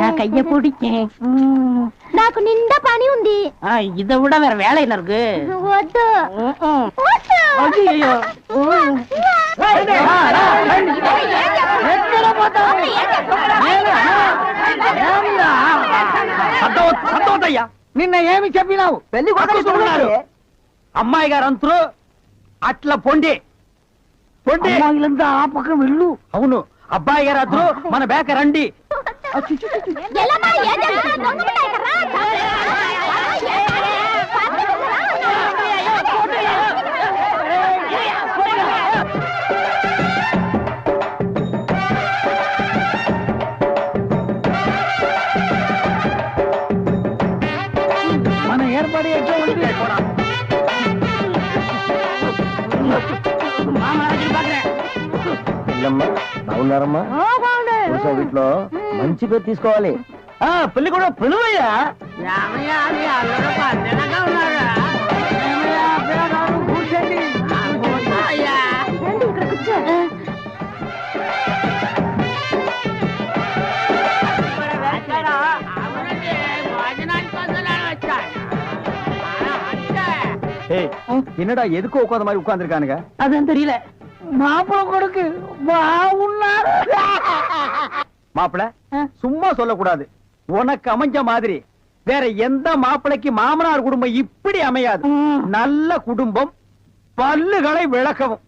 నా కయ్య పొడికే నాకు నిండా పని ఉంది. ఇద కూడా వేరే వేலை இருக்கு. వద్దు. అయ్యో సంతోషయ్యా నిన్న ఏమి చెప్పినావు? పెళ్లి కొడుకున్నారు అమ్మాయి గారు అంతరు అట్లా పొండి పొండి అమ్మాయిలంతా ఆ పక్కన వెళ్ళు. అవును అబ్బాయి గారు అద్దరు మన బేక రండి. మన ఏర్పడి ఎట్లా ఉంది బాగున్నారమ్మా? వీటిలో మంచి పేరు తీసుకోవాలి. పెళ్లి కూడా పిలువయ్యా. என்னடா எதுக்கு உட்காந்த மாதிரி உட்கார்ந்துருக்கானுங்க? அதான் தெரியல. மாப்பிள கொடுக்கு பாவுன்னாரு. மாப்பிள சும்மா சொல்லக்கூடாது. உனக்கு அமைஞ்ச மாதிரி வேற எந்த மாப்பிளைக்கு மாமனார் குடும்பம் இப்படி அமையாது. நல்ல குடும்பம், பல்லுகளை விளக்கவும்.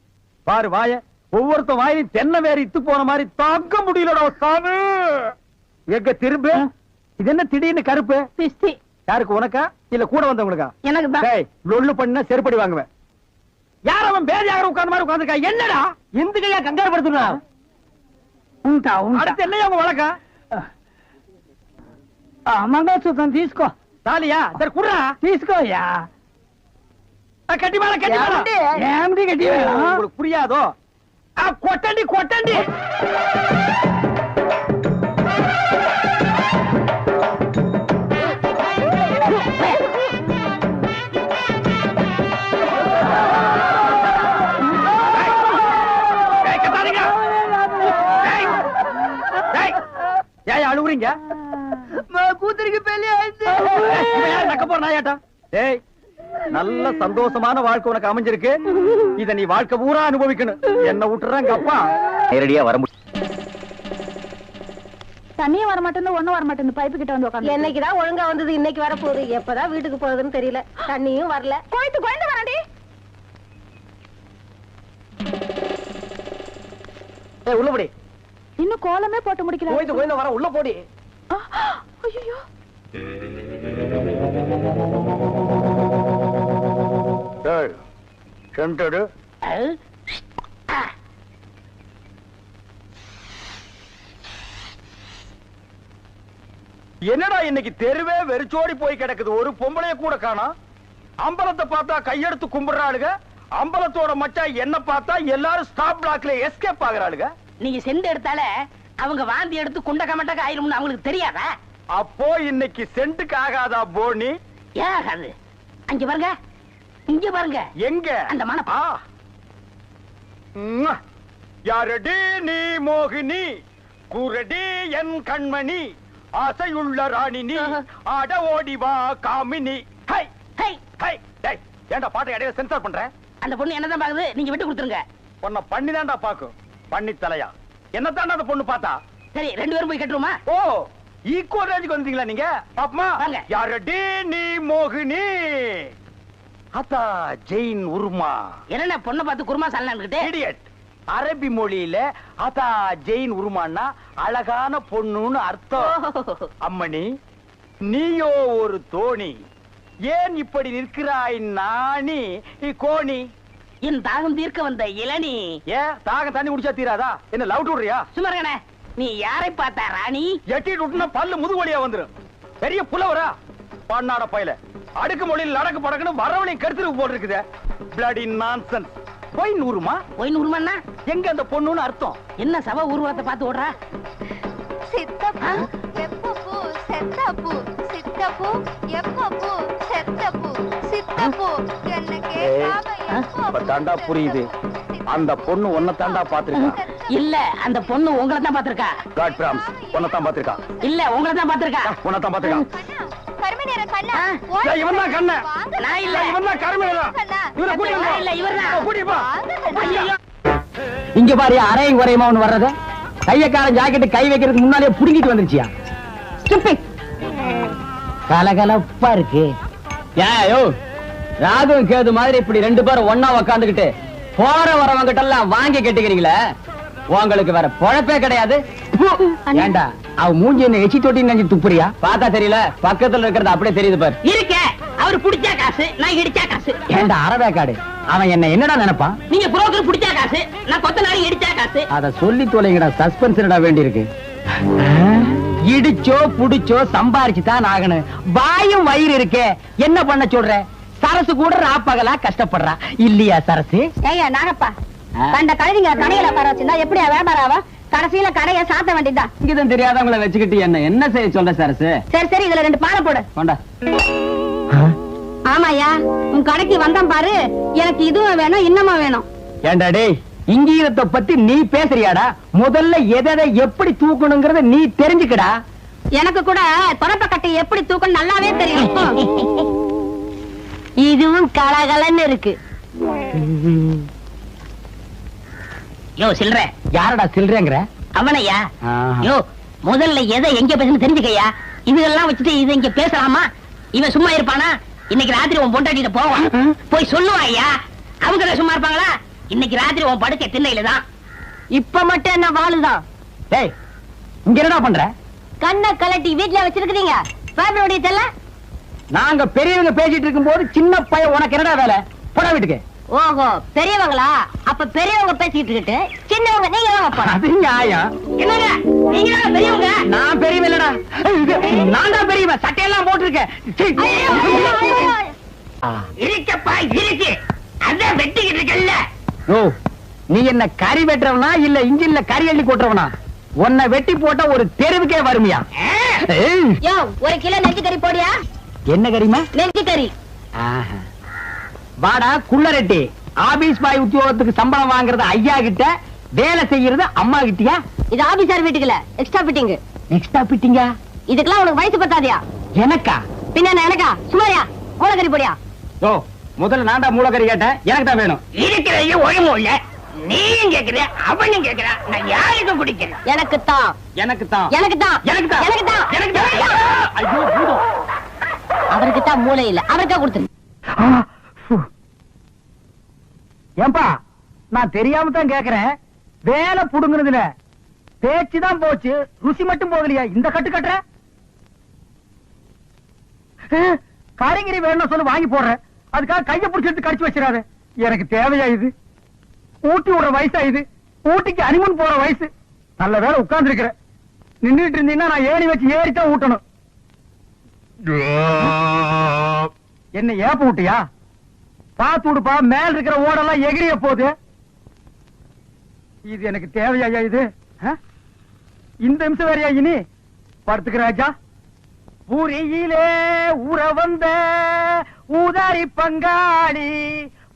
பாரு வாய, ஒவ்வொருத்த வாயிலும் தென்னை வேற இத்து போன மாதிரி தாக்க முடியலடா சாமி. எங்க திரும்ப இது என்ன திடீர்னு கருப்பு? பிஸ்தி. யாருக்கு, உனக்கா இல்ல கூட வந்தவங்களுக்கா? எனக்கு தான். லொல்லு பண்ணா செருப்படி வாங்குவேன். யார் அவன் பேர் யாரும் உட்கார்ந்த மாதிரி உட்கார்ந்துருக்கா? என்னடா ఎందుకయ్యా కంగారు పడుతున్నా? ఉంటా அடுத்து என்னையா உங்க வழக்கா? మంగళసూత్రం తీసుకో. தாலியா? சரி குடுறா. తీసుకోయ్యా. கட்டி மேல கட்டி மேல. ఏమిటి గట్టి உங்களுக்கு புரியாதோ? கொட்டண்டி கொட்டண்டி. அழுவுறீங்க? கூத்துருக்கு பெரிய நல்ல சந்தோஷமான வாழ்க்கை உனக்கு அமைஞ்சிருக்கு. இத நீ வாழ்க்கை பூரா அனுபவிக்கணும். என்ன விட்டுறாங்க அப்பா. நேரடியா வர முடியும். தண்ணியும் வர மாட்டேன்னு ஒண்ணும் வர மாட்டேன்னு பைப்பு கிட்ட வந்து உட்காந்து. என்னைக்குதான் ஒழுங்கா வந்தது, இன்னைக்கு வர போகுது. எப்பதான் வீட்டுக்கு போகுதுன்னு தெரியல. தண்ணியும் வரல. கோயத்து கோயந்து வரடி. உள்ள போடி. இன்னும் கோலமே போட்டு முடிக்கல. கோயந்து கோயந்து வர, உள்ள போடி. ஐயோ சென்டடு. என்னடா இன்னைக்கு தெருவே வெறிச்சோடி போய் கிடக்குது. ஒரு பொம்பளைய கூட காணோம். அம்பலத்தை பார்த்தா கையெடுத்து கும்பிடுறாளுங்க. அம்பலத்தோட மச்சா என்ன பார்த்தா எல்லாரும் ஸ்டாப் பிளாக்ல எஸ்கேப் ஆகுறாளுங்க. நீங்க செண்டு எடுத்தால அவங்க வாந்தி எடுத்து குண்ட கமட்டக்க ஆயிரும்னு அவங்களுக்கு தெரியாதா? அப்போ இன்னைக்கு சென்ட்டுக்கு ஆகாதா போனி? ஏகாது. அங்க பாருங்க, இங்க பாருங்க. எங்க அந்த மனப்பா? யாரடி நீ மோகினி, கூரடி என் கண்மணி, ஆசையுள்ள ராணினி, ஆட ஓடிவா காமினி. High high high. டேய், ஏன்டா பாட்டு இடையில சென்சார் பண்ற? அந்த பொண்ணு என்னதான் பாக்குது, நீங்க விட்டு கொடுத்துருங்க. பொண்ண பண்ணி தான்டா பாக்கும். பண்ணி தலையா என்னத்தாண்டா அந்த பொண்ணு பார்த்தா? சரி, ரெண்டு பேரும் போய் கட்டுருமா? ஓ, ஈக்குவல் ரேஞ்சுக்கு வந்தீங்களா நீங்க? பாப்பமா, யாரடி நீ மோகினி, அத்தா ஜெயின் உருமா. என்ன பொண்ணை பார்த்து குருமா சாலனான்னுகிட்டே? இடியட். அரபி மொழியில அதா ஜெயின் உருமான்னா அழகான பொண்ணுன்னு அர்த்தம். அம்மணி, நீயோ ஒரு தோணி, ஏன் இப்படி நிற்கிறாய் நாணி கோணி? என் தாகம் தீர்க்க வந்த இளநீ. ஏன் தாகம் தண்ணி குடிச்சா தீராதா? என்ன லவ் விடுறியா? சுமரகனே, நீ யாரை பார்த்தா ராணி? எட்டிட்டு விட்டுனா பல்லு முதுகு வழியா வந்துரும். பெரிய புலவரா பண்ணாட பையல. அடுக்கு மொழியில் நடக்கு படக்குன்னு வரவனையும் கருத்துருக்கு போட்டுருக்குது. Bloody nonsense. போய் நூறுமா? போய் நூறுமான்னா எங்க அந்த பொண்ணுன்னு அர்த்தம்? என்ன சபா ஊர்வலத்தை பார்த்து ஓடுறா? சித்தப்பூ எப்பப்பூ செத்தப்பூ, சித்தப்பூ எப்பப்பூ செத்தப்பூ, சித்தப்பூ என்ன கேட்காம எப்பப்பூ. தாண்டா புரியுது. அந்த பொண்ணு ஒன்ன தாண்டா பாத்துருக்கா. இல்ல அந்த பொண்ணு உங்களை தான் பாத்திருக்கா. காட் பிராம்ஸ் உன்னதான் பாத்திருக்கா. இல்ல உங்களை தான் பாத்திருக்கா. உன்னதான் பாத்திருக்கா. கருமை நேரம் கண்ணா ஏய், இவன் தான் கண்ணு. நான் இல்ல. இவன் தான் கருமை நேரம். இவனை கூட்டிட்டு நான் இல்ல, இவர்தான். கூட்டிட்டு போ. ஐயோ. இங்க பாரு அரையும் குறையுமா ஒண்ணு வர்றது. கையக்காரன் ஜாக்கெட் கை வைக்கிறதுக்கு முன்னாலே புடுங்கிட்டு வந்துருச்சியா. கலகலப்பா இருக்கு. ஏயோ ராகு கேது மாதிரி இப்படி ரெண்டு பேரும் ஒன்னா உக்காந்துக்கிட்டு போற வரவங்க கிட்ட எல்லாம் வாங்கி கட்டிக்கிறீங்களே, உங்களுக்கு வேற பொழப்பே கிடையாது. ஏண்டா அவ மூஞ்சி என்ன எச்சி தொட்டி நினைச்சு துப்புறியா? பார்த்தா தெரியல, பக்கத்துல இருக்கிறது அப்படியே தெரியுது பாரு. இருக்க அவர் புடிச்சா காசு, நான் இடிச்சா காசு. ஏண்டா அரவேக்காடு, அவன் என்ன என்னடா நினைப்பான்? நீங்க புரோக்கர் புடிச்சா காசு, நான் கொத்தனாரி இடிச்சா காசு. அத சொல்லி தொலைங்கடா, சஸ்பென்ஸ் வேண்டி இருக்கு. இடிச்சோ புடிச்சோ சம்பாரிச்சு தான் ஆகணும். வாயும் வயிறு இருக்கே, என்ன பண்ண சொல்ற? சரசு கூட ராப்பகலா கஷ்டப்படுறா இல்லையா சரசு? ஏய்யா நாகப்பா, கண்ட கழுதிங்க கடையில உட்கார வச்சிருந்தா எப்படியா வியாபாரம் ஆகும்? கடைசியில கடையை சாத்த வேண்டியதுதான். இங்கதான் தெரியாதவங்களை வச்சுக்கிட்டு என்ன செய்ய சொல்ற சரசு? சரி சரி, இதுல 2 பாலை போடு. கொண்டா. ஆமாயா, உன் கடைக்கு வந்தான் பாரு, எனக்கு இதுவும் வேணும் இன்னமும் வேணும். ஏண்டா டேய், இங்கீதத்தை பத்தி நீ பேசுறியாடா? முதல்ல எதை எப்படி தூக்கணுங்கிறத நீ தெரிஞ்சுக்கடா. எனக்கு கூட தொடப்ப கட்டை எப்படி தூக்கணும் நல்லாவே தெரியும். இதுவும் கலகலன்னு இருக்கு. யோ சில்ற. யாரடா சில்றேங்கிற? அவனையா? ஆஹா. யோ முதல்ல எதை எங்க பேசணும் தெரிஞ்சுக்கையா. இதெல்லாம் வச்சுட்டு இது இங்க பேசலாமா? இவன் சும்மா இருப்பானா? இன்னைக்கு ராத்திரி உன் பொண்டாட்டிட்ட போவான், போய் சொல்லுவான் ஐயா. அவங்க சும்மா இருப்பாங்களா? இன்னைக்கு ராத்திரி உன் படுக்க திண்ணையில தான். இப்ப மட்டும் என்ன வாழுதான்? டேய் இங்க என்னடா பண்ற? கண்ணை கலட்டி வீட்டுல வச்சிருக்கீங்க. ஃபேமிலியோட தெல்ல. நாங்க பெரியவங்க பேசிட்டு இருக்கும் போது சின்ன பையன் உனக்கு என்னடா வேலை? போடா வீட்டுக்கு. ஓஹோ பெரியவங்களா? அப்ப பெரியவங்க பேசிட்டு இருக்கிட்டு சின்னவங்க நீங்க வாங்க போறோம். அது நியாயம். என்னங்க நீங்க தான் பெரியவங்க. நான் பெரியவன் இல்லடா, நான் தான் பெரியவன். சட்டையெல்லாம் போட்டிருக்கேன். இருக்கப்பா இருக்கு, அதான் வெட்டிக்கிட்டு இருக்கல்ல. ஓ, நீ என்ன கறி வெட்டுறவனா இல்ல இன்ஜின்ல கறி அள்ளி கொட்டுறவனா? உன்னை வெட்டி போட்டா ஒரு தெருவுக்கே வருமியா? ஏய், யோ 1 கிலோ நெஞ்சு கறி போடியா. என்ன கறிமா? நெஞ்சு கறி. ஆஹா. வாடா குள்ளரெட்டி, ஆபீஸ் பாய் உத்தியோகத்துக்கு சம்பளம் வாங்குறது ஐயா கிட்ட, வேலை செய்யறது அம்மா கிட்டயா? இது ஆபீசர் வீட்டுக்குல எக்ஸ்ட்ரா ஃபிட்டிங். எக்ஸ்ட்ரா பிட்டிங்க? இதுக்கெல்லாம் உனக்கு வயசு பத்தாதியா? எனக்கா? பின்ன என்ன எனக்கா? சுமாரியா மூலக்கறி போடியா. ஓ, முதல்ல நான்டா மூலக்கறி கேட்டேன், எனக்கு தான் வேணும். இருக்கிறதையும் ஒழுங்கும் இல்ல. நீயும் கேக்குற அவனும் கேக்குறா, நான் யாருக்கும் குடிக்கிறேன். எனக்கு தான். எனக்கு தான். எனக்கு தான். எனக்கு தான். எனக்கு தான். எனக்கு தான். ஐயோ பூதம். அவருக்கு தான் மூளை இல்ல, அவருக்கா கொடுத்துரு. ஏன்பா, நான் தெரியாம தான் கேக்குறேன். வேலை புடுங்குறதுல பேச்சுதான் போச்சு, ருசி மட்டும் போகலையா? இந்த கட்டு கட்டுற காய்கறி வேணும் சொல்லு, வாங்கி போடுறேன். அதுக்காக கையை பிடிச்சிட்டு கடிச்சு வச்சிடாரு. எனக்கு தேவையா இது? ஊட்டி விடுற வயசா இது? ஊட்டிக்கு அனிமன் போற வயசு. நல்ல வேலை உட்கார்ந்து இருக்கிற. நின்றுட்டு இருந்தீங்கன்னா நான் ஏணி வச்சு ஏறித்தான் ஊட்டணும். என்ன ஏப்ப விட்டியா? பாத்து விடுப்பா, மேல இருக்கிற ஓடெல்லாம் எகிரிய போகுது. இது எனக்கு தேவையா இது? இந்த நிமிஷம் வேறையா இனி? படுத்துக்க ராஜா. பூரியிலே ஊற வந்த ஊதாரி பங்காளி,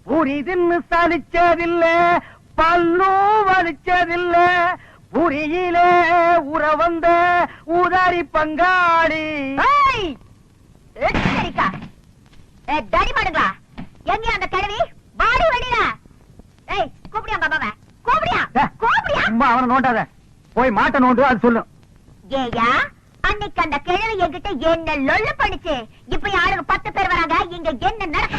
பூரி தின்னு சலிச்சதில்ல, பல்லு வலிச்சதில்ல. பூரியிலே ஊற வந்த ஊதாரி பங்காளி. டடி மாடுங்களா? எங்க அந்த கிழவி? வாடி வெளியில. ஏய் கூப்பிடியா பாபாவை? கூப்பிடியா? கூப்பிடியா? அம்மா அவனை நோண்டாத, போய் மாட்ட நோண்டு, அது சொல்லு. ஏயா அன்னைக்கு அந்த கிழவி என்கிட்ட என்ன லொல்லு பண்ணிச்சு. இப்ப யாருக்கு 10 பேர் வராங்க, இங்க என்ன நடக்க?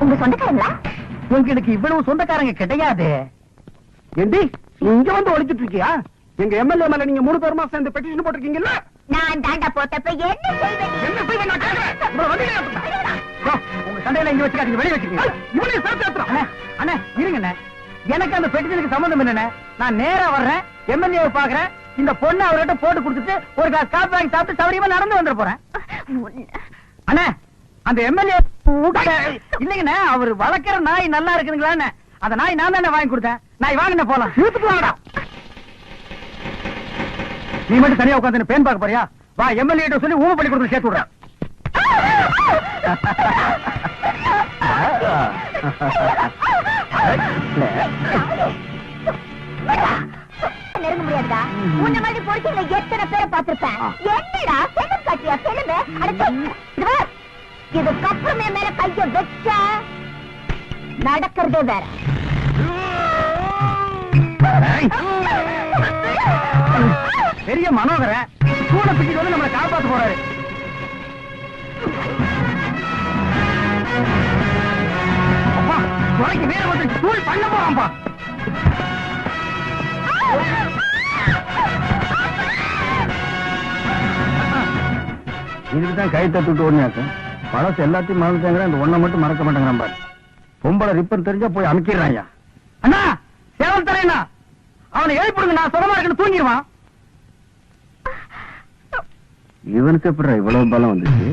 உங்க சொந்தக்காரங்களா? உங்களுக்கு இவ்வளவு சொந்தக்காரங்க கிடையாது. ஏண்டி இங்க வந்து ஒளிச்சிட்டு இருக்கியா? எங்க எம்எல்ஏ மேல நீங்க 3 பேருமா சேர்ந்து பெட்டிஷன் போட்டிருக்கீங்கல்ல? நான் தாண்டா போட்டப்ப என்ன செய்வேன்? என்ன செய்வேன் நான் கேக்குறேன். உங்க சண்டையில இங்க வச்சுக்காதீங்க, வெளிய வச்சுக்கீங்க. இவனையும் சேர்த்து ஏத்துறோம். அண்ணே இருங்க அண்ணே, எனக்கு அந்த பெட்டிஷனுக்கு சம்பந்தம் இல்லைண்ணே. நான் நேரா வர்றேன், எம்எல்ஏ பாக்குறேன். இந்த பொண்ணு அவர்கிட்ட போட்டு கொடுத்துட்டு ஒரு கிளாஸ் காப்பி வாங்கி சாப்பிட்டு சௌரியமா நடந்து வந்துட போறேன். அண்ணே அந்த எம்எல்ஏ இல்லைங்கண்ணே, அவர் வளர்க்கிற நாய் நல்லா இருக்குதுங்களான்னு, அந்த நாய் நான் தானே வாங்கி கொடுத்தேன். நாய் வாங்கின போலாம், இழுத்துட்டு வாங்கடா. நீ மட்டும் தனியா உட்காந்து பேன் பார்க்க போறியா? வா, எம்எல்ஏ சொல்லி ஊமை பள்ளி கொடுத்து சேர்த்து விடுறேன். நெருங்க முடியாதுடா. உன்ன மாதிரி பொறுக்கில எத்தனை பேரை பார்த்திருப்பேன். என்னடா செல்லம் காட்டியா செல்லுமே? இதுக்கப்புறமே மேல கைய வச்ச நடக்கிறதே வேற. பெரிய மனோகர கூட பிடிச்சு வந்து நம்மளை காப்பாத்த போறாரு. அப்பா துறைக்கு வேற வந்து தூள் பண்ண போறான்பா. இதுக்குதான் கை தட்டுட்டு ஓடினாக்க பழசு எல்லாத்தையும் மறந்துட்டாங்க. இந்த ஒண்ணை மட்டும் மறக்க மாட்டேங்கிறான் பாரு. பொம்பளை ரிப்பன் தெரிஞ்சா போய் அமுக்கிடுறான். அண்ணா சேவல் தரேண்ணா, அவனை எழுப்பிடுங்க. நான் சுகமா இருக்குன்னு தூங்கிடுவான். இவனுக்கு எப்படி இவ்வளவு பலம் வந்துச்சு?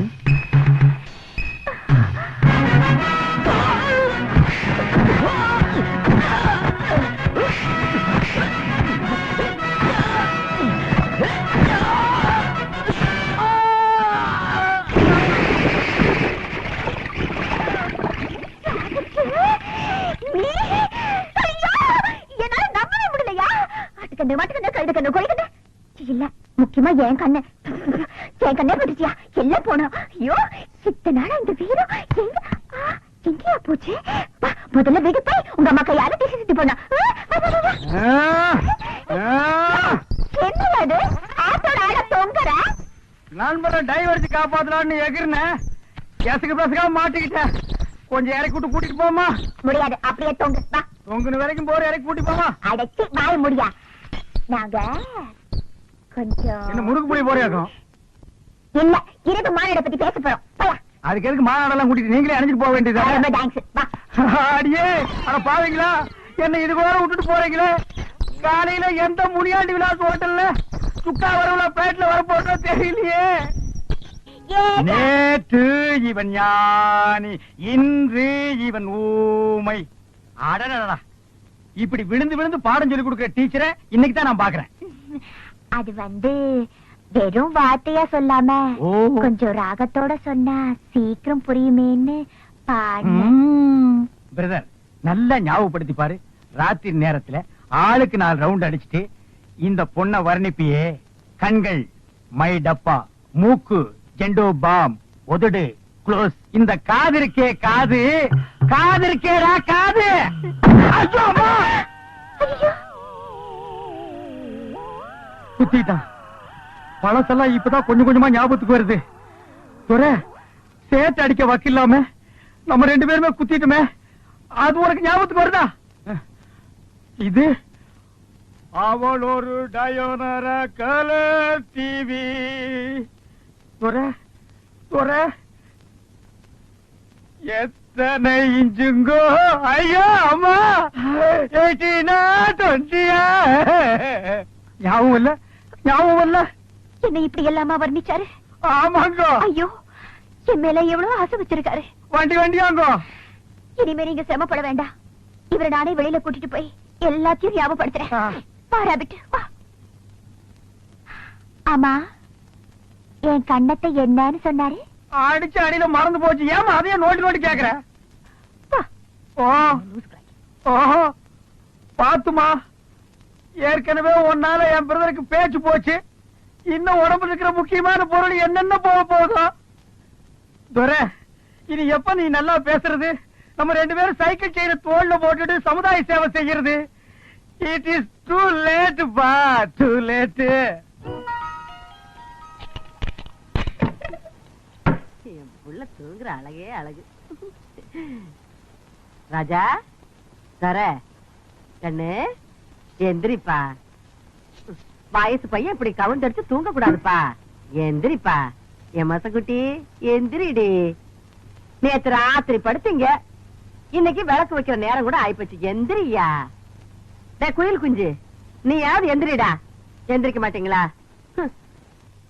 முக்கியமா என் கண்ணே பட்டுச்சியா எல்லாம் போனோம். ஐயோ இத்தனை நாளா இந்த வீரம் எங்கேயா போச்சு? முதல்ல வீடு போய் உங்க அம்மா கையால பேசிட்டு போனா. என்னது ஆட்டோட ஆட தொங்குற? நண்பரை டைவர்ஸ் காப்பாத்தலான்னு எகிர்னேன். கேசுக்கு பேசுக்காம மாட்டிக்கிட்டேன். கொஞ்சம் இறக்கி விட்டு கூட்டிட்டு போமா. முடியாது, அப்படியே தொங்கு. தொங்குன வரைக்கும் போற இறக்கி கூட்டி போமா. அடைச்சி வாய முடியா. நாங்க கொஞ்சம் என்ன முறுக்கு புளி போறியாக்கும்? இல்ல, இரவு மாநாட பத்தி பேச போறோம். அதுக்கு எதுக்கு மாநாடெல்லாம் கூட்டிட்டு நீங்களே அணிஞ்சிட்டு போக வேண்டியது? அடியே அட பாவீங்களா, என்ன இது கூட விட்டுட்டு போறீங்களே. காலையில எந்த முனியாண்டி விலாஸ் ஹோட்டல்ல சுக்கா வரவுல பேட்ல வர போட்டோ தெரியலையே. நேற்று இவன் ஞானி, இன்று இவன் ஊமை. அடடா, இப்படி விழுந்து விழுந்து பாடம் சொல்லி கொடுக்கிற டீச்சரை இன்னைக்கு தான் நான் பாக்குறேன். அது வெறும் வார்த்தையா சொல்லாம கொஞ்சம் ராகத்தோட சொன்னா சீக்கிரம் புரியுமேன்னு பிரதர் நல்லா ஞாபகப்படுத்தி பாரு. ராத்திரி நேரத்துல ஆளுக்கு 4 ரவுண்ட் அடிச்சுட்டு இந்த பொண்ணை வர்ணிப்பியே. கண்கள் மை டப்பா, மூக்கு ஜெண்டோ பாம், உதடு க்ளோஸ். இந்த காது இருக்கே காது, காது இருக்கேடா காது. குத்திட்டான். பழசெல்லாம் இப்பதான் கொஞ்சம் கொஞ்சமா ஞாபகத்துக்கு வருது. சேர்த்து அடிக்க வக்கில்லாம நம்ம 2 பேருமே குத்திட்டுமே, அது உனக்கு ஞாபகத்துக்கு வருதா? இது அவள் ஒரு டயோனர கலர் டிவி. எத்தனை இன்ச்சுங்கோ? ஐயோ அம்மா, 18 20. ஞாபகம் இல்ல, ஞாபகம் இல்ல. என்ன இப்படி எல்லாமா வர்ணிச்சாரு? ஆமாங்க. ஐயோ, என் மேல எவ்வளவு ஆசை வச்சிருக்காரு. வண்டியாங்க. இனிமே நீங்க சிரமப்பட வேண்டாம். இவரை நானே வெளியில கூட்டிட்டு போய் எல்லாத்தையும் ஞாபகப்படுத்துறேன். பாராபிட்டு வா. ஆமா, என் கண்ணத்தை என்னன்னு சொன்னாரு? அடிச்சு அடியில மறந்து போச்சு. ஏமா அதையே நோட்டி நோட்டி கேக்குற? ஓஹோ பாத்துமா, ஏற்கனவே ஒன்னால என் பிரதருக்கு பேச்சு போச்சு. இன்னும் உடம்புல இருக்கிற முக்கியமான பொருள் என்னென்ன போக போதும். துரை, இனி எப்ப நீ நல்லா பேசுறது? நம்ம 2 பேரும் சைக்கிள் செயின தோல்ல போட்டுட்டு சமுதாய சேவை செய்யறது. இட் இஸ் டூ லேட் பா, டூ லேட். என் புள்ள தூங்குற அழகே அழகு. ராஜா தர கண்ணு எந்திரிப்பா. வயசு பையன் இப்படி கவுண்டடிச்சு தூங்க கூடாதுப்பா. எந்திரிப்பா என் மசக்குட்டி, எந்திரிடி. நேத்து ராத்திரி படுத்தீங்க, இன்னைக்கு விளக்கு வைக்கிற நேரம் கூட ஆயிப்போச்சு. எந்திரியா குயில் குஞ்சு, நீயாவது எந்திரிடா. எந்திரிக்க மாட்டீங்களா?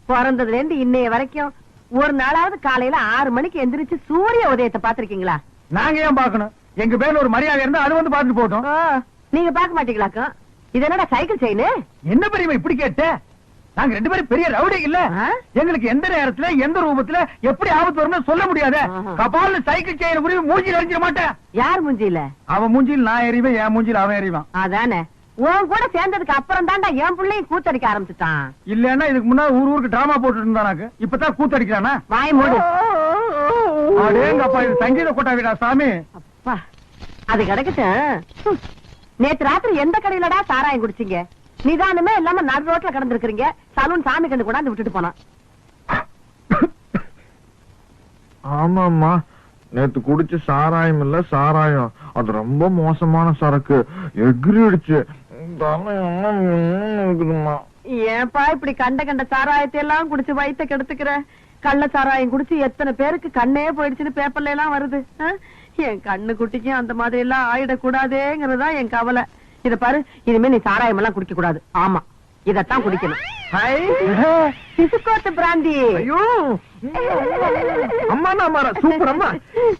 பிறந்ததுல இருந்து இன்னைய வரைக்கும் ஒரு நாளாவது காலையில 6 மணிக்கு எந்திரிச்சு சூரிய உதயத்தை பாத்திருக்கீங்களா? நாங்க ஏன் பாக்கணும்? எங்க பேர்ல ஒரு மரியாதை இருந்தா அது வந்து பாத்துட்டு போட்டோம். நீங்க பாக்க மாட்டீங்களாக்கும்? இது என்னடா சைக்கிள் செயின்? என்ன பெரியமா இப்படி கேட்ட? நாங்க 2 பேரும் பெரிய ரவுடி இல்ல. எங்களுக்கு எந்த நேரத்துல எந்த ரூபத்துல எப்படி ஆபத்து வரும்னு சொல்ல முடியாது. கபால்ல சைக்கிள் செயின் உருவி மூஞ்சில எறிஞ்சிட மாட்டேன். யார் மூஞ்சில? அவன் மூஞ்சில் நான் எறிவேன், என் மூஞ்சில் அவன் எறிவான். அதானே, உன் கூட சேர்ந்ததுக்கு அப்புறம் தான்டா என் பிள்ளையும் கூத்தடிக்க ஆரம்பிச்சுட்டான். இல்லன்னா இதுக்கு முன்னாடி ஊருக்கு டிராமா போட்டுட்டு இருந்தானாக்கு, இப்பதான் கூத்தடிக்கிறானா? வாய் மூடு. அடேங்கப்பா, இது சங்கீத கொட்டாவிடா சாமி. அப்பா, அது கிடக்கட்டும். நேத்து ராத்திரி எந்த கடையிலடா சாராயம் குடிச்சீங்க? நிதானமே இல்லாம நடு ரோட்ல கிடந்திருக்கீங்க. சலூன் சாமி கண்டு கொண்டாந்து விட்டுட்டு போனான். ஆமாம்மா, நேத்து குடிச்ச சாராயம் இல்ல சாராயம், அது ரொம்ப மோசமான சரக்கு, எகிரிடுச்சு. ஏன்பா இப்படி கண்ட கண்ட சாராயத்தை எல்லாம் குடிச்சு வயித்த கெடுத்துக்கிற? கள்ள சாராயம் குடிச்சு எத்தனை பேருக்கு கண்ணே போயிடுச்சுன்னு பேப்பர்ல எல்லாம் வருது. என் கண்ணு குட்டிக்கும் அந்த மாதிரி எல்லாம் ஆயிடக்கூடாதேங்கிறதா என் கவலை. இத பாரு, இனிமே நீ சாராயம் எல்லாம் குடிக்க கூடாது. ஆமா, இதத்தான் குடிக்கணும். பிசுக்கோத்து பிராந்தி. ஐயோ அம்மா, சூப்பர் அம்மா,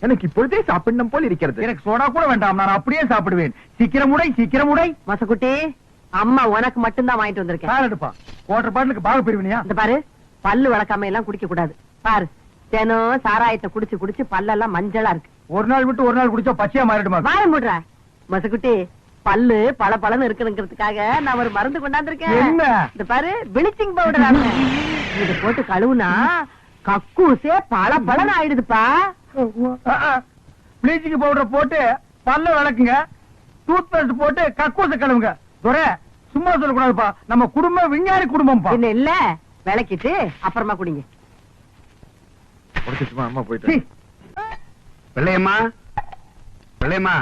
எனக்கு இப்பொழுதே சாப்பிடணும் போல் இருக்கிறது. எனக்கு சோடா கூட வேண்டாம், நான் அப்படியே சாப்பிடுவேன். சீக்கிரம் உடை, சீக்கிரம் உடை. மசக்குட்டி, அம்மா உனக்கு மட்டும்தான் வாங்கிட்டு வந்திருக்கேன். பால் எடுப்பா, குவார்டர் பாட்டிலுக்கு பாக பிரிவினியா? இந்த பாரு, பல்லு வளர்க்காம எல்லாம் குடிக்க கூடாது. பாரு, தினம் சாராயத்தை குடிச்சு குடிச்சு பல்லெல்லாம் மஞ்சளா இருக்கு. ஒரு நாள் விட்டு ஒரு நாள் குடிச்சா பச்சையா மாறிடுமா? வாய மூடுற மசக்குட்டி. பல்லு பல பலன்னு இருக்குங்கிறதுக்காக நான் ஒரு மருந்து கொண்டாந்துருக்கேன். என்ன? இந்த பாரு, பிளீச்சிங் பவுடர். இது போட்டு கழுவுனா கக்கூசே பல பலன்னு ஆயிடுதுப்பா. ப்ளீச்சிங் பவுடர் போட்டு பல்ல விளக்குங்க, டூத் பேஸ்ட் போட்டு கக்கூச கழுவுங்க. துரை, சும்மா சொல்லக்கூடாதுப்பா, நம்ம குடும்பம் விஞ்ஞானி குடும்பம்ப்பா. என்ன இல்ல, விளக்கிட்டு அப்புறமா குடிங்க. அம்மா போயிட்டு. வெள்ளையம்மா, வெள்ளையம்மா,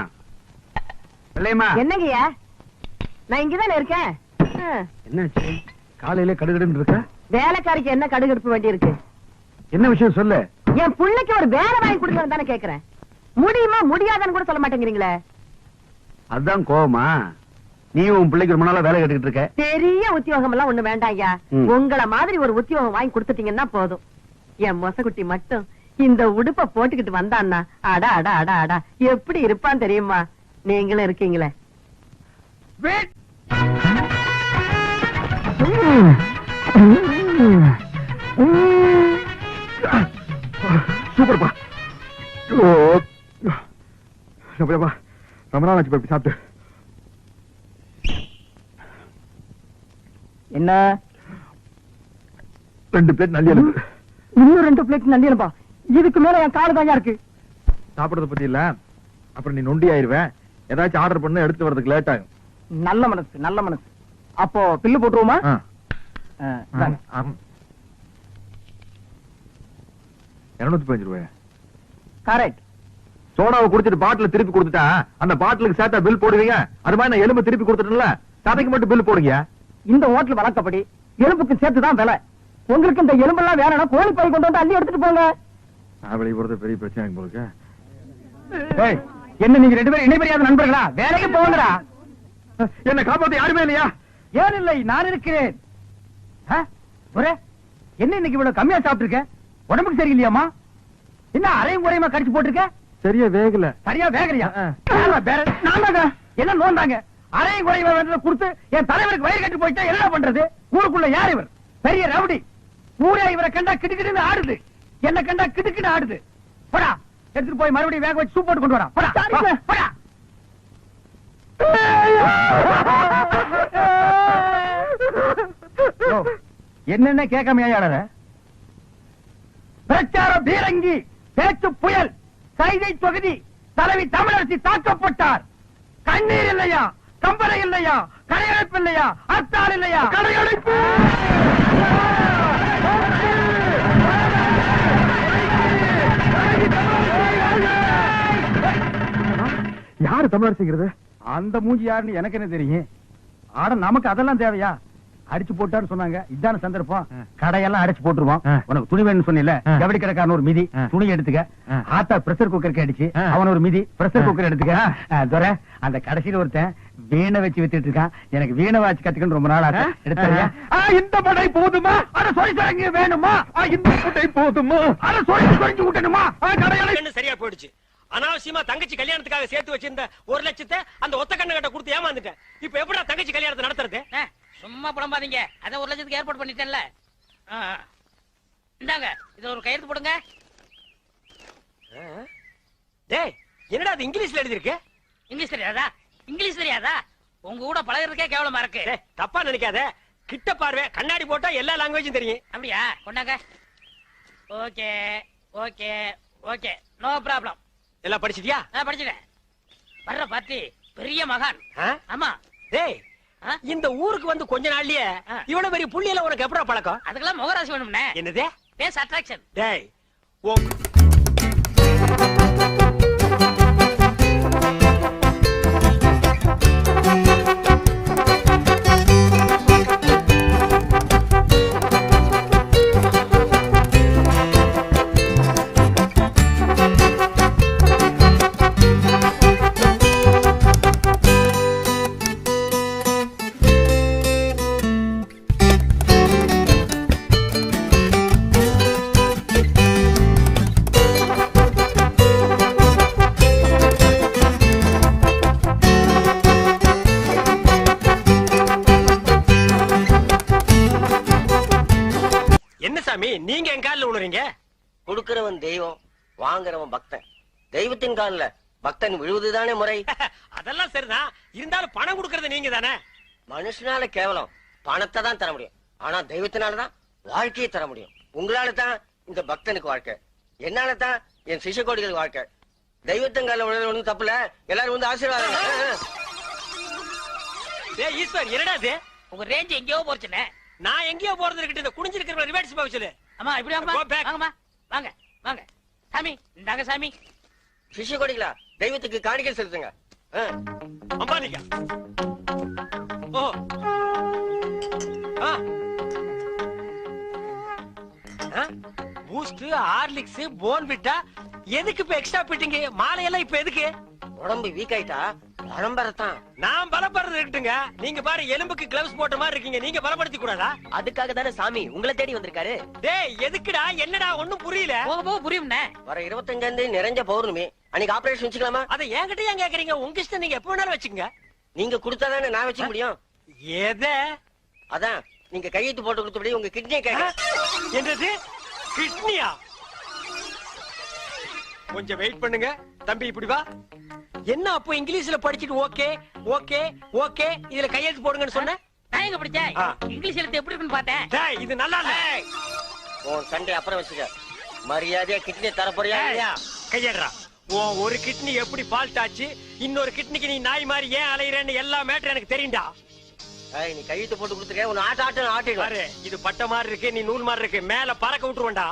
வெள்ளையம்மா. என்னங்கய்யா, நான் இங்கதானே இருக்கேன். என்னாச்சு? காலையில கடுகடுன்னு இருக்க? வேலைக்காரிக்கு என்ன கடுகடுப்பு வேண்டி இருக்கு? என்ன விஷயம் சொல்லு. என் பிள்ளைக்கு ஒரு வேலை வாங்கி கொடுங்க தானே கேக்குறேன். முடியுமா முடியாதான்னு கூட சொல்ல மாட்டேங்கிறீங்களே. அதுதான் கோவமா? நீ உன் பிள்ளைக்கு ரொம்ப நாளா வேலை கேட்டுக்கிட்டு இருக்க. பெரிய உத்தியோகம் எல்லாம் ஒண்ணு வேண்டாம் ஐயா. உங்களை மாதிரி ஒரு உத்தியோகம் வாங்கி கொடுத்துட்டீங்கன்னா போதும். என் மொசக்குட்டி மட்டும் இந்த உடுப்ப போட்டுக்கிட்டு வந்தான்னா அடா அடா அடா அடா எப்படி இருப்பான் தெரியுமா? நீங்களும் இருக்கீங்களே. சூப்பர்ப்பா. ரொம்ப நாள் ஆச்சு போய் சாப்பிட்டு. என்ன? 2 பிளேட் நல்லி இருக்கு. இன்னும் 2 பிளேட் நல்லியப்பா. இதுக்கு மேல என் காலு தாயா இருக்கு. சாப்பிடறத பத்தி இல்ல, அப்புறம் நீ நொண்டி ஆயிருவேன். ஏதாச்சும் ஆர்டர் பண்ண எடுத்து வரதுக்கு லேட் ஆகும். நல்ல மனசு, நல்ல மனசு. அப்போ பில்லு போட்டுருவோமா? 215 ரூபாய். கரெக்ட். சோடாவை குடிச்சிட்டு பாட்டில திருப்பி கொடுத்துட்டா அந்த பாட்டிலுக்கு சேர்த்தா பில் போடுவீங்க. அது மாதிரி நான் எலும்பு திருப்பி கொடுத்துட்டேன்ல, சதைக்கு மட்டும் பில் போடுங்க. இந்த ஹோட்டல் வழக்கப்படி எலும்புக்கு சேர்த்துதான் விலை. உங்களுக்கு இந்த எலும்பெல்லாம் வேணும்னா கோழி பை கொண்டு வந்து அள்ளி எடுத்துட்டு போங்க. வெளியே போறது பெரிய பிரச்சனை போலுக்கு. என்ன நீங்க 2 பேரும் இணைபெரியாத நண்பர்களா? வேலைக்கு போங்கடா. என்ன காப்பாத்த யாருமே இல்லையா? ஏன் இல்லை, நான் இருக்கிறேன். என்ன இன்னைக்கு இவ்வளவு கம்மியா சாப்பிட்டுருக்க? உடம்புக்கு சரியில்லையாமா? என்ன அரையும் குறையுமா கடிச்சு போட்டிருக்க? சரியா வேகல. சரியா வேகலையா? என்ன நோந்தாங்க? அரையும் குறையுமா கொடுத்து என் தலைவருக்கு வயிறு கட்டி போயிட்டா என்ன பண்றது? ஊருக்குள்ள யார் இவர்? பெரிய ரவுடி. ஊரே இவரை கண்டா கிடுக்கிட்டு ஆடுது, என்ன கண்டா கிடுக்கிட்டு ஆடுது. போடா, எடுத்துட்டு போய் மறுபடியும் வேக வச்சு சூப் போட்டு கொண்டு வரா. போடா. என்னென்ன கேட்காம ஏழற? பிரச்சார பீரங்கி, பேச்சு புயல், கைதை தொகுதி தலைவி தமிழரசி தாக்கப்பட்டார். கண்ணீர் இல்லையா? கம்பளை இல்லையா? கடையடைப்பு இல்லையா? அத்தால் இல்லையா? கடையடைப்பு. யாரு தமிழரசிங்கிறது? அந்த மூஞ்சி யாருன்னு எனக்கு என்ன தெரியும்? ஆட நமக்கு அதெல்லாம் தேவையா? அடிச்சு போட்டான்னு சொன்னாங்க, இதான சந்தர்ப்பம். கடையெல்லாம் அடிச்சு போட்டுருவோம். உனக்கு துணி வேணும்னு சொன்னில, ஜவுளி கடைக்காரன் ஒரு மிதி, துணி எடுத்துக்க. ஆத்தா பிரஷர் குக்கருக்கு அடிச்சு அவன் ஒரு மிதி, பிரஷர் குக்கர் எடுத்துக்க. துரை, அந்த கடைசியில ஒருத்தன் வீணை வச்சு வித்துட்டு இருக்கான். எனக்கு வீணை வாச்சு கத்துக்கணும் ரொம்ப நாள் ஆச்சு. எடுத்தறியா? இந்த படை போதுமா? அத சொல்லி தரங்க வேணுமா? இந்த படை போதுமா? அத சொல்லி சொல்லி விட்டணுமா? கடையாள சரியா போயிடுச்சு. அனாவசியமா தங்கச்சி கல்யாணத்துக்காக சேர்த்து வச்சிருந்த 1 லட்சத்தை அந்த ஒத்த கண்ணு கட்ட கொடுத்து ஏமாந்துட்டேன். இப்ப எப்படா தங்கச்சி கல்யாணத்தை நடத்துறது? சும்மா புலம்பாதீங்க. அதான் 1 லட்சத்துக்கு ஏற்பாடு பண்ணிட்டேன்ல. இந்தாங்க, இதுல ஒரு கையெழுத்து போடுங்க. டேய், என்னடா அது இங்கிலீஷ்ல எழுதி இருக்கு? இங்கிலீஷ் தெரியாதா? இங்கிலீஷ் தெரியாதா? உங்க கூட பழகுறதுக்கே கேவலமா இருக்கு. டேய், தப்பா நினைக்காத. கிட்ட பார்வை, கண்ணாடி போட்டா எல்லா லாங்குவேஜும் தெரியும். அப்படியா? கொண்டாங்க. Okay okay okay, no problem. எல்லாம் படிச்சிட்டியா? நான் படிச்சிட்டேன். வர்ற பார்ட்டி பெரிய மகான். ஆ? ஆமா. டேய், இந்த ஊருக்கு வந்து கொஞ்ச நாள்லயே இவ்வளவு பெரிய புள்ளியில உனக்கு எப்படா பழக்கம்? அதுக்கெல்லாம் முகராசி வேணும்னே. என்னது? Face attraction. டேய், என்ன சாமி நீங்க என் காலில் விழுறீங்க? கொடுக்கிறவன் தெய்வம், வாங்குறவன் பக்தன். தெய்வத்தின் காலில் பக்தன் விழுவதுதானே முறை. அதெல்லாம் சரிதான், இருந்தாலும் பணம் கொடுக்கறது நீங்க தானே. மனுஷனால கேவலம் பணத்தை தான் தர முடியும், ஆனா தெய்வத்தினாலதான் வாழ்க்கையை தர முடியும். உங்களால தான் இந்த பக்தனுக்கு வாழ்க்கை, என்னால தான் என் சிஷ்யகோடிகளுக்கு வாழ்க்கை. தெய்வத்தின் காலில் விழுறது ஒண்ணும் தப்புல, எல்லாரும் வந்து ஆசீர்வாதம். டேய் ஈஸ்வர், என்னடா இது? உங்க ரேஞ்ச் எங்கேயோ போச்சுனே. நான் எங்கேயோ போறது இருக்கட்டும், இந்த குனிஞ்சிருக்கிற ரிவர்ஸ் போக சொல்லு. அம்மா இப்படி வாங்கம்மா. Go back. வாங்கம்மா, வாங்க வாங்க. சாமி இந்தாங்க சாமி. சிஷ்யகோடிகளா, தெய்வத்துக்கு காணிக்கை செலுத்துங்க. அம்பானிக்கா. ஓ பூஸ்ட், ஹார்லிக்ஸ், போன்விட்டா எதுக்கு இப்ப எக்ஸ்ட்ரா பிட்டிங்க? மாலையெல்லாம் இப்ப எதுக்கு? உடம்பு வீக் ஆயிட்டா பரம்பரத்தான். நான் பலப்படுறது இருக்கட்டுங்க. நீங்க பாரு, எலும்புக்கு கிளவுஸ் போட்ட மாதிரி இருக்கீங்க. நீங்க பலப்படுத்தி கூடாதா? அதுக்காக தானே சாமி உங்களை தேடி வந்திருக்காரு. டேய் எதுக்குடா? என்னடா ஒண்ணும் புரியல. போக போக புரியும்ண்ணே. வர 25ஆம் தேதி நிறைஞ்ச பௌர்ணமி, அன்னைக்கு ஆபரேஷன் வச்சுக்கலாமா? அதை என்கிட்ட ஏன் கேக்குறீங்க? உங்க இஷ்டம், நீங்க எப்ப வேணாலும் வச்சுக்கங்க. நீங்க கொடுத்தாதானே நான் வச்சுக்க முடியும். எத? அதான் நீங்க கையெழுத்து போட்டு கொடுத்தபடி உங்க கிட்னியை கேட்க. என்னது? கிட்னியா? கொஞ்சம் வெயிட் பண்ணுங்க தம்பி, இப்படி வா. என்ன அப்போ இங்கிலீஷ்ல படிச்சிட்டு ஓகே ஓகே ஓகே இதுல கையெழுத்து போடுங்கன்னு சொன்ன? நான் எங்க படிச்சேன்? இங்கிலீஷ் எழுத்து எப்படி இருக்குன்னு பார்த்தேன். டேய் இது நல்லா இல்ல. உன் சண்டை அப்புறம் வச்சுக்க, மரியாதையா கிட்னியை தர போறியா இல்லையா? கையேடுறா. உன் ஒரு கிட்னி எப்படி ஃபால்ட் ஆச்சு, இன்னொரு கிட்னிக்கு நீ நாய் மாதிரி ஏன் அலையறேன்னு எல்லா மேட்டர் எனக்கு தெரியும்டா. நீ கையெழுத்து போட்டு கொடுத்துருக்க, உன்னை ஆட்டிடுவாரு. பாரு, இது பட்ட மாதிரி இருக்கு, நீ நூல் மாதிரி இருக்கு, மேல பறக்க விட்டுருவேன்டா.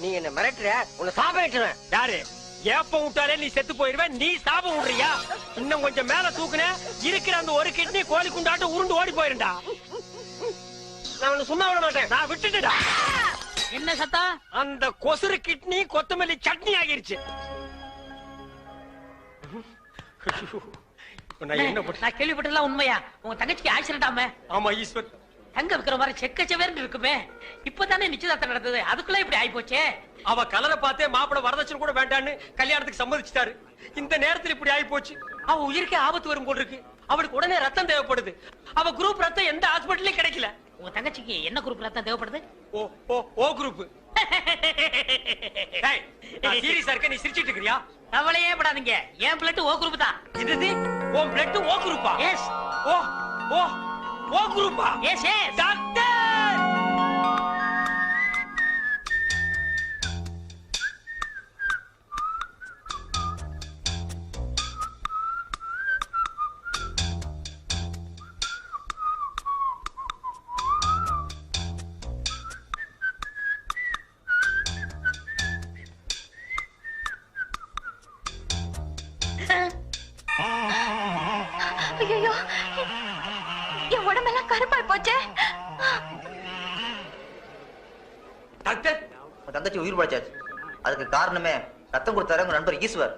நீ என்ன மிரட்டுற, உன்னை சாப்பிட்டுருவேன். யாரு? ஏப்ப விட்டாலே நீ செத்து போயிருவ, நீ சாபம் விடுறியா? இன்னும் கொஞ்சம் மேல தூக்குன, இருக்கிற அந்த ஒரு கிட்னி கோழி குண்டாட்டு உருண்டு ஓடி போயிருண்டா. நான் உன்னை சும்மா விட மாட்டேன். நான் விட்டுட்டா. என்ன சத்தம்? அந்த கொசுறு கிட்னி கொத்தமல்லி சட்னி ஆகிருச்சு. நான் என்ன பண்ண? நான் கேள்விப்பட்டதெல்லாம் உண்மையா? உங்க தங்கச்சிக்கு ஆக்சிடென்ட் ஆமே? ஆமா ஈஸ்வர். தங்க விக்கிற மாதிரி செக்கச்சவேர்னு இருக்குமே. இப்பதானே நிச்சயதார்த்தம் நடந்தது, அதுக்குள்ள இப்படி ஆயி போச்சே. அவ கலரை பார்த்தே மாப்பிள வரதட்சணை கூட வேண்டான்னு கல்யாணத்துக்கு சம்மதிச்சிட்டாரு. இந்த நேரத்துல இப்படி ஆயி போச்சு. அவ உயிருக்கே ஆபத்து வரும் போல இருக்கு. அவளுக்கு உடனே ரத்தம் தேவைப்படுது. அவ குரூப் ரத்தம் எந்த ஹாஸ்பிட்டல்லயும் கிடைக்கல. உங்க தங்கச்சிக்கு என்ன குரூப் ரத்தம் தேவைப்படுது? ஓ ஓ ஓ குரூப். டேய், நான் சீரியஸா இருக்க, நீ சிரிச்சிட்டு இருக்கறியா? கவலையே படாதீங்க, என் பிளட் ஓ குரூப் தான். இது உன் பிளட் ஓ குரூப்பா? எஸ். ஓ ஓ ஓ குரூப்பா? S S. டாக்டர், ஐயோ, என் உடம்பெல்லாம் கருப்பாய் போச்சே. டாக்டர், தங்கச்சி உயிர் பழைச்சாச்சு. அதுக்கு காரணமே ரத்தம் கொடுத்தாரு உங்க நண்பர் ஈஸ்வர்.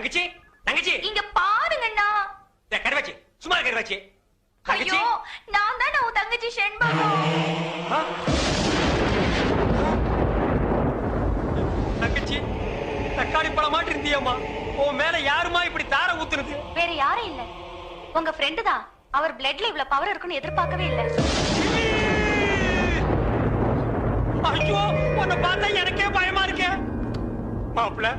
தங்கச்சி தங்கச்சி இங்க பாருங்கண்ணா. கருவாச்சி சும்மா கருவாச்சி. ஐயோ நான் தான் உன் தங்கச்சி செண்பகம். தங்கச்சி தக்காளி பழம் மாட்டி இருந்தியம்மா. உன் மேல யாருமா இப்படி தார ஊத்துனது? வேற யாரும் இல்ல, உங்க ஃப்ரெண்டு தான். அவர் பிளட்ல இவ்வளவு பவர் இருக்குன்னு எதிர்பார்க்கவே இல்ல. ஐயோ உன்னை பார்த்தா எனக்கே பயமா இருக்கு. மாப்பிள்ள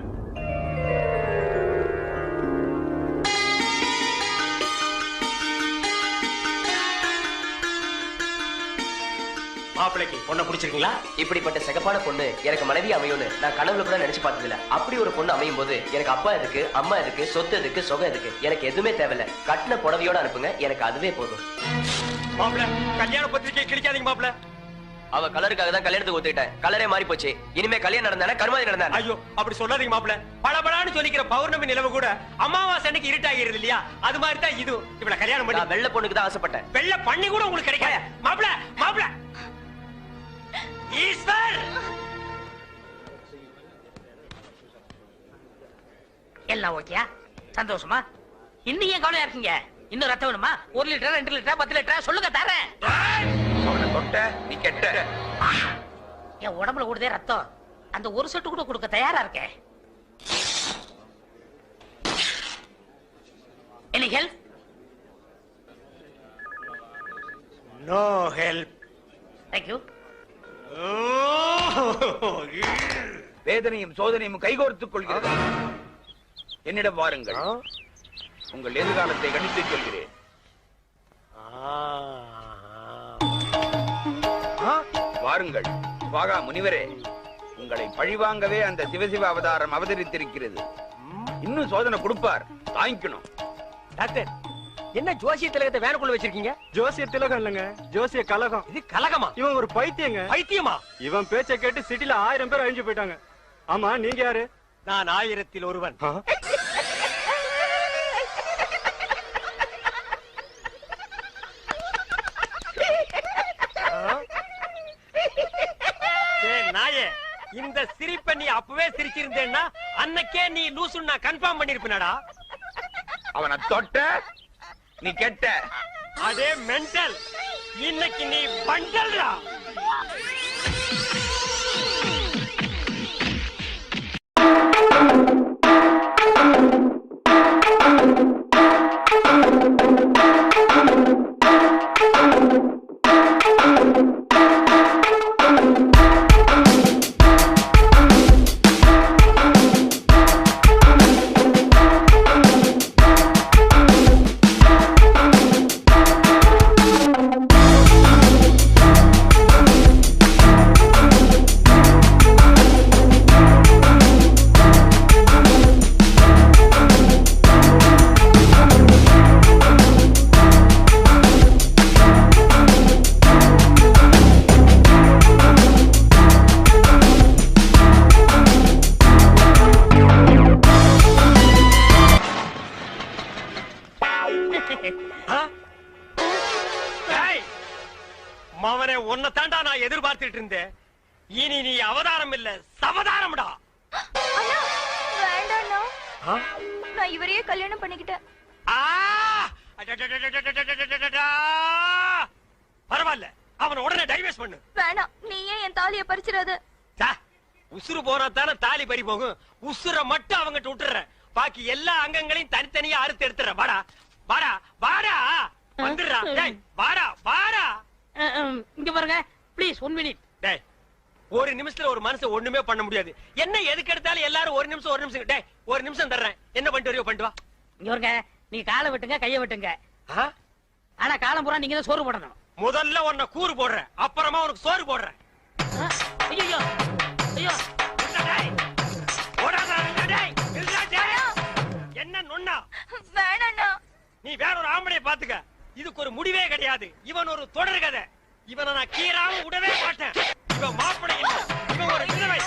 மாப்பிளைக்கு பொண்ணை பிடிச்சிருக்கீங்களா? இப்படிப்பட்ட சிகப்பான பொண்ணு எனக்கு மனைவி அமையும்னு நான் கனவுல கூட நினைச்சு பார்த்ததில்ல. அப்படி ஒரு பொண்ணு அமையும் போது எனக்கு அப்பா எதுக்கு, அம்மா எதுக்கு, சொத்து எதுக்கு, சொகம் எதுக்கு, எனக்கு எதுவுமே தேவையில்ல. கட்டின புடவையோட அனுப்புங்க, எனக்கு அதுவே போதும். மாப்பிள்ள கல்யாண பத்திரிக்கை கிழிக்காதீங்க மாப்பிள்ள. அவ கலருக்காக தான் கல்யாணத்துக்கு ஒத்துக்கிட்டேன். கலரே மாறி போச்சு. இனிமே கல்யாணம் நடந்தானே கருமாதி நடந்தானே. ஐயோ அப்படி சொல்லாதீங்க மாப்பிள்ள. பளபளான்னு சொல்லிக்கிற பௌர்ணமி நிலவு கூட அமாவாசை அன்னைக்கு இருட்டாகிறது இல்லையா? அது மாதிரி தான் இது. இவள கல்யாணம் பண்ணி நான் வெள்ளை பொண்ணுக்கு தான் ஆசைப்பட்டேன். வெள்ளை பண்ணி கூட உங்களுக்கு கிடைக்காத மாப்பிள்ள. மாப்பிள்ள ஈஸ்வர் எல்லாம் ஓகே, சந்தோஷமா? இன்னும் ஏன் கவலையா இருக்கீங்க? இன்னும் ரத்தம் வேணுமா? 1 லிட்டர் 2 லிட்டர் 10 லிட்டர் சொல்லுங்க தரேன். அவனை தொட்ட நீ கெட்ட. என் உடம்புல ஓடுதே ரத்தம், அந்த ஒரு சொட்டு கூட கொடுக்க தயாரா இருக்கேன். Any help? No help. Thank you. வேதனையும் சோதனையும் கைகோர்த்துக் கொள்கிறது. என்னிடம் வாருங்கள், உங்கள் எதிர்காலத்தை கணித்து சொல்கிறேன். வாருங்கள் வாகா முனிவரே, உங்களை பழிவாங்கவே அந்த சிவசிவ அவதாரம் அவதரித்திருக்கிறது. இன்னும் சோதனை கொடுப்பார், தாங்கிக்கணும். டாக்டர் என்ன ஜோசிய திலகத்தை வேனுக்குள்ள வச்சிருக்கீங்க? ஜோசிய திலகம் இல்லங்க, ஜோசிய கலகம். இது கலகமா? இவன் ஒரு பைத்தியங்க. பைத்தியமா? இவன் பேச்சை கேட்டு சிட்டில 1000 பேர் அழிஞ்சு போயிட்டாங்க. ஆமா நீங்க யாரு? நான் 1000ல் ஒருவன். நாயே, இந்த சிரிப்பை நீ அப்பவே சிரிச்சிருந்தேன்னா அன்னைக்கே நீ லூசுன்னு நான் கன்ஃபார்ம் பண்ணிருப்பேனடா. அவனை தொட்ட நீ கெட்ட. அதே மென்டல், இன்னைக்கு நீ பண்டல்டா. மவனே, உன்னை தாண்டா நான் எதிர்பார்த்துட்டு இருந்தேன். இனி நீ அவதாரம் இல்ல சவதாரம்டா. வேண்டாண்ணா, நான் இவரையே கல்யாணம் பண்ணிக்கிட்டேன். பரவாயில்ல, அவனை உடனே டைவர்ஸ் பண்ணு. வேணாம், நீயே என் தாலிய பறிச்சிடாத. உசுறு போறதானே தாலி பறி போகும். உசுர மட்டும் அவங்கிட்ட விட்டுற, பாக்கி எல்லா அங்கங்களையும் தனித்தனியா அறுத்து எடுத்துற. வாடா வாடா வாடா, வந்துடுறா. வாடா வாடா. இங்க பாருங்க ப்ளீஸ் 1 மினிட். டேய், ஒரு நிமிஷத்துல ஒரு மனுஷன் ஒண்ணுமே பண்ண முடியாது. என்ன எதுக்கு எடுத்தாலும் எல்லாரும் ஒரு நிமிஷம். டேய், ஒரு நிமிஷம் தர்றேன், என்ன பண்ணிட்டு வரையோ பண்ணிட்டு வா. இங்க பாருங்க, நீ காலை வெட்டுங்க கைய வெட்டுங்க, ஆனா காலம் பூரா நீங்க தான் சோறு போடணும். முதல்ல உன்னை கூறு போடுறேன், அப்புறமா உனக்கு சோறு போடுறேன். ஐயோ ஐயோ, என்ன நொண்ணா? வேணாண்ணா, நீ வேற ஒரு ஆம்பளைய பாத்துக்க. இதுக்கு ஒரு முடிவே கிடையாது. இவன் ஒரு தொடர் கதை. இவனை நான் கீராம விடவே மாட்டேன். இவன் மாப்பிள்ளை இல்ல, இவன் ஒரு விதவை.